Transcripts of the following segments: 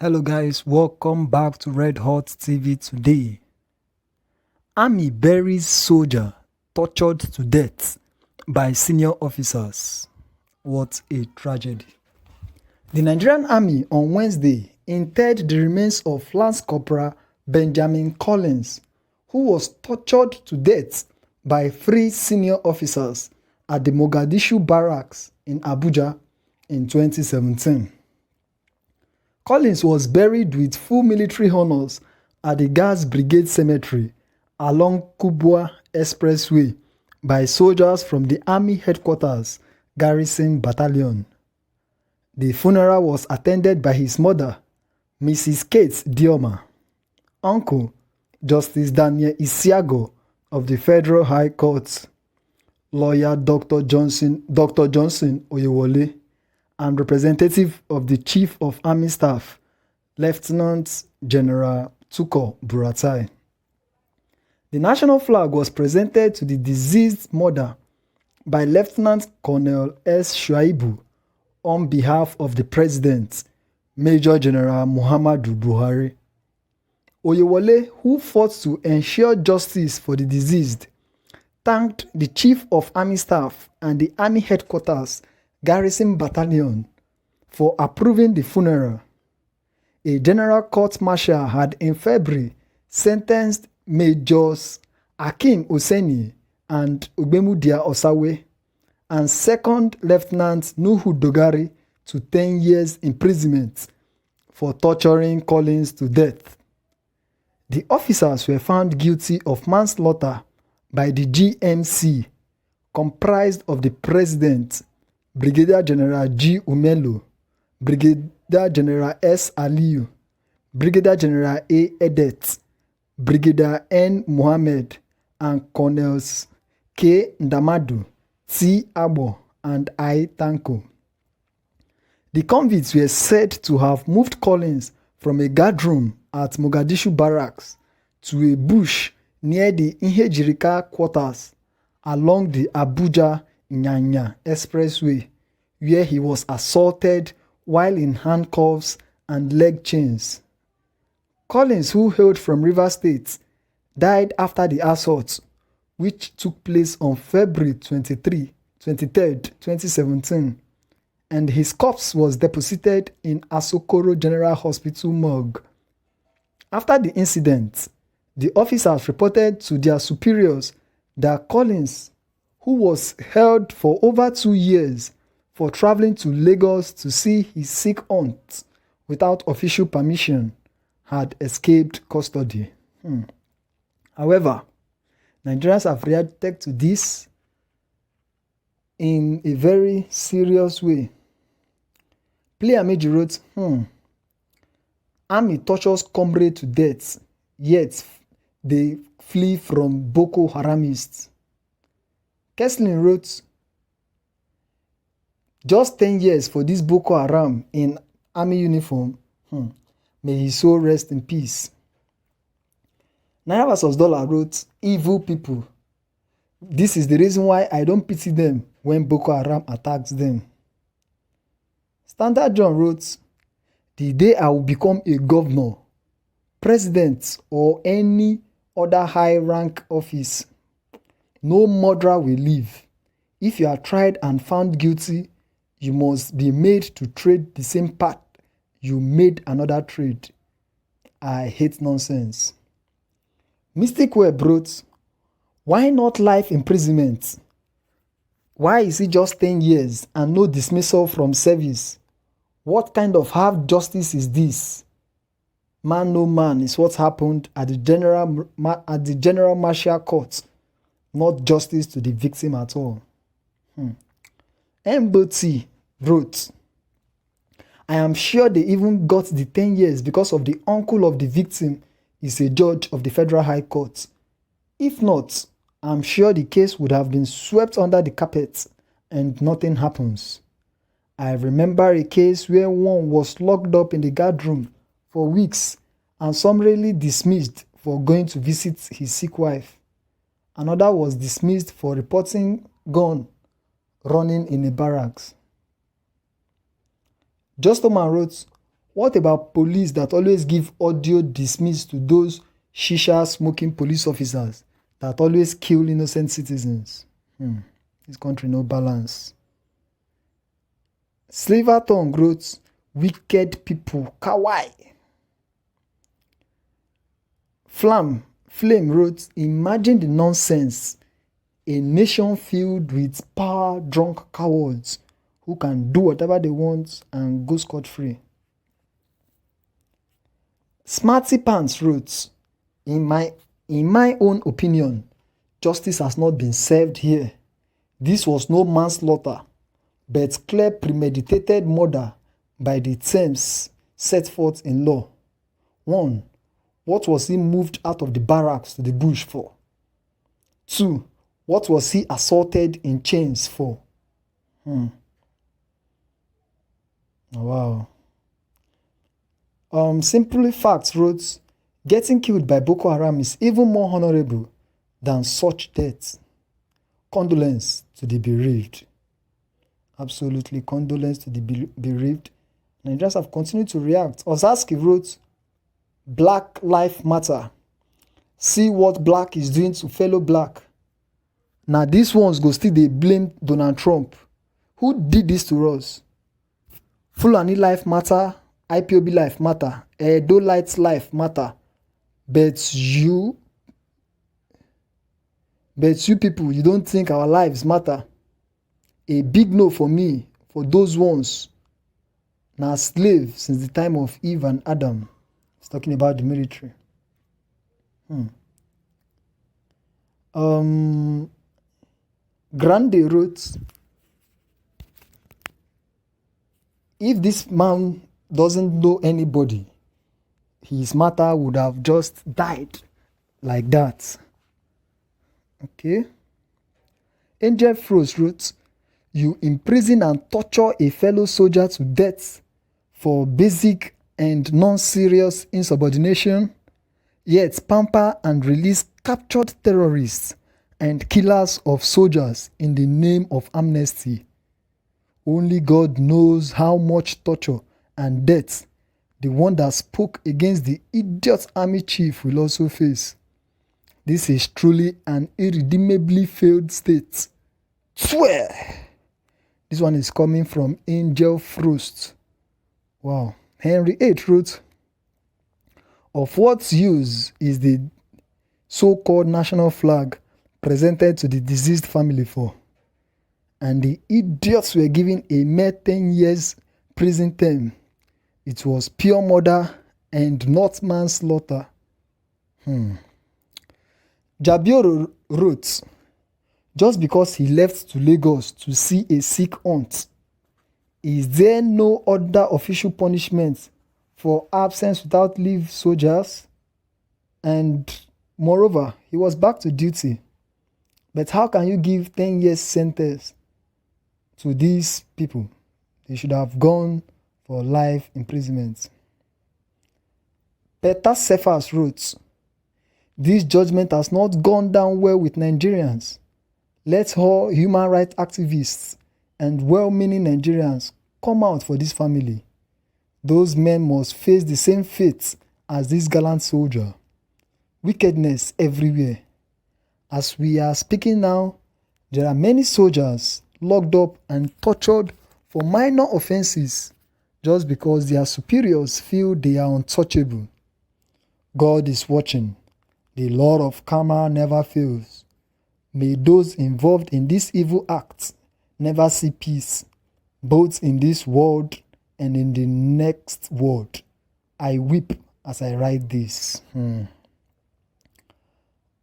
Hello guys, welcome back to Red Hot TV today. Army buries soldier tortured to death by senior officers. What a tragedy. The Nigerian Army on Wednesday interred the remains of Lance Corporal Benjamin Collins, who was tortured to death by 3 senior officers at the Mogadishu barracks in Abuja in 2017. Collins was buried with full military honors at the Gas Brigade Cemetery along Kubwa Expressway by soldiers from the Army Headquarters Garrison Battalion. The funeral was attended by his mother, Mrs. Kate Dioma, uncle, Justice Daniel Isiago of the Federal High Court, lawyer Dr. Johnson Oyewole, and representative of the Chief of Army Staff, Lieutenant General Tukur Buratai. The national flag was presented to the deceased mother by Lieutenant Colonel S. Shuaibu on behalf of the President, Major General Muhammadu Buhari. Oyewole, who fought to ensure justice for the deceased, thanked the Chief of Army Staff and the Army Headquarters Garrison Battalion for approving the funeral. A general court-martial had in February sentenced Majors Akin Oseni and Ogbemudia Osawe and Second Lieutenant Nuhu Dogari to 10 years imprisonment for torturing Collins to death. The officers were found guilty of manslaughter by the GMC, comprised of the President, Brigadier General G. Umelo, Brigadier General S. Aliyu, Brigadier General A. Edet, Brigadier N. Mohammed, and Colonels K. Ndamadu, T. Abo, and I. Tanko. The convicts were said to have moved Collins from a guard room at Mogadishu Barracks to a bush near the Nhejirika quarters along the Abuja-Nyanya Expressway, where he was assaulted while in handcuffs and leg chains. Collins, who hailed from Rivers State, died after the assault, which took place on February 23, 2017, and his corpse was deposited in Asokoro General Hospital morgue. After the incident, the officers reported to their superiors that Collins, who was held for over 2 years for traveling to Lagos to see his sick aunt without official permission, had escaped custody. However, Nigerians have reacted to this in a very serious way. Player Meji wrote, Army tortures comrade to death, yet they flee from Boko Haramists. Kesslin wrote, just 10 years for this Boko Haram in army uniform. May his soul rest in peace. Naira vs. Dollar wrote, evil people. This is the reason why I don't pity them when Boko Haram attacks them. Standard John wrote, the day I will become a governor, president, or any other high-rank office, no murderer will live. If you are tried and found guilty, you must be made to trade the same path you made another trade. I hate nonsense. Mystic Web wrote, why not life imprisonment? Why is it just 10 years and no dismissal from service? What kind of half justice is this? Man no man is what happened at the General Martial Court, not justice to the victim at all. Mboti wrote, I am sure they even got the 10 years because of the uncle of the victim is a judge of the Federal High Court. If not, I'm sure the case would have been swept under the carpet and nothing happens. I remember a case where one was locked up in the guard room for weeks and summarily dismissed for going to visit his sick wife. Another was dismissed for reporting gun running in a barracks. Justoman wrote, What about police that always give audio dismiss to those shisha smoking police officers that always kill innocent citizens? This country no balance. Silvertongue wrote, wicked people, kawaii. Flame wrote, imagine the nonsense. A nation filled with power-drunk cowards who can do whatever they want and go scot-free. Smarty Pants wrote, in my own opinion, justice has not been served here. This was no manslaughter, but clear premeditated murder by the terms set forth in law. 1. What was he moved out of the barracks to the bush for? 2. What was he assaulted in chains for? Oh, wow. Simply Facts wrote, getting killed by Boko Haram is even more honorable than such death. Condolence to the bereaved. Absolutely, condolence to the bereaved. Nigerians have continued to react. Osaski wrote, Black Lives Matter. See what black is doing to fellow black. Now these ones go still they blame Donald Trump. Who did this to us? Fulani life matter, IPOB life matter, Edo Lights life matter. But you people, you don't think our lives matter. A big no for me, for those ones. Now slave since the time of Eve and Adam. It's talking about the military. Grande wrote, if this man doesn't know anybody, his matter would have just died like that. Okay. Angel Frost wrote, you imprison and torture a fellow soldier to death for basic and non-serious insubordination, yet pamper and release captured terrorists and killers of soldiers in the name of amnesty. Only God knows how much torture and death the one that spoke against the idiot army chief will also face. This is truly an irredeemably failed state. Swear! This one is coming from Angel Frost. Wow. Henry H. wrote, of what use is the so-called national flag presented to the deceased family for? And the idiots were given a mere 10 years prison term. It was pure murder and not manslaughter. Jabioro wrote, just because he left to Lagos to see a sick aunt, is there no other official punishment for absence without leave soldiers? And moreover, he was back to duty. But how can you give 10 years sentence to these people? They should have gone for life imprisonment. Peter Cephas wrote, this judgment has not gone down well with Nigerians. Let all human rights activists and well-meaning Nigerians come out for this family. Those men must face the same fate as this gallant soldier. Wickedness everywhere. As we are speaking now, there are many soldiers locked up and tortured for minor offenses just because their superiors feel they are untouchable. God is watching. The Lord of karma never fails. May those involved in this evil act never see peace, both in this world and in the next world. I weep as I write this.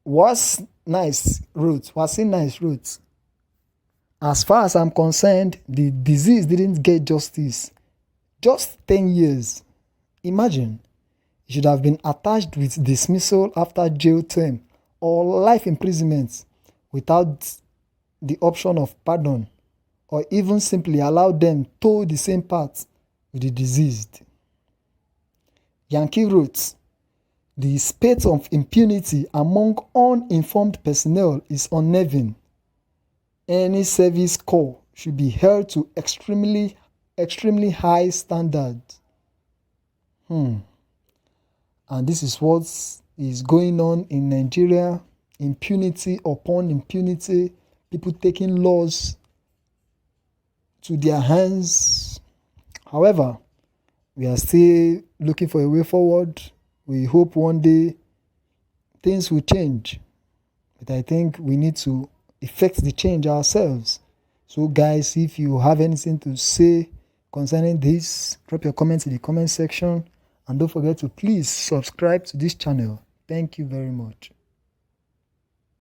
What's nice wrote, as far as I'm concerned, the disease didn't get justice. Just 10 years. Imagine. It should have been attached with dismissal after jail term or life imprisonment without the option of pardon, or even simply allow them toe the same path with the deceased. Yankee wrote, the spate of impunity among uninformed personnel is unnerving. Any service corps should be held to extremely high standards. And this is what is going on in Nigeria. Impunity upon impunity. People taking laws to their hands. However, we are still looking for a way forward. We hope one day things will change. But I think we need to effect the change ourselves. So guys, if you have anything to say concerning this, drop your comments in the comment section. And don't forget to please subscribe to this channel. Thank you very much.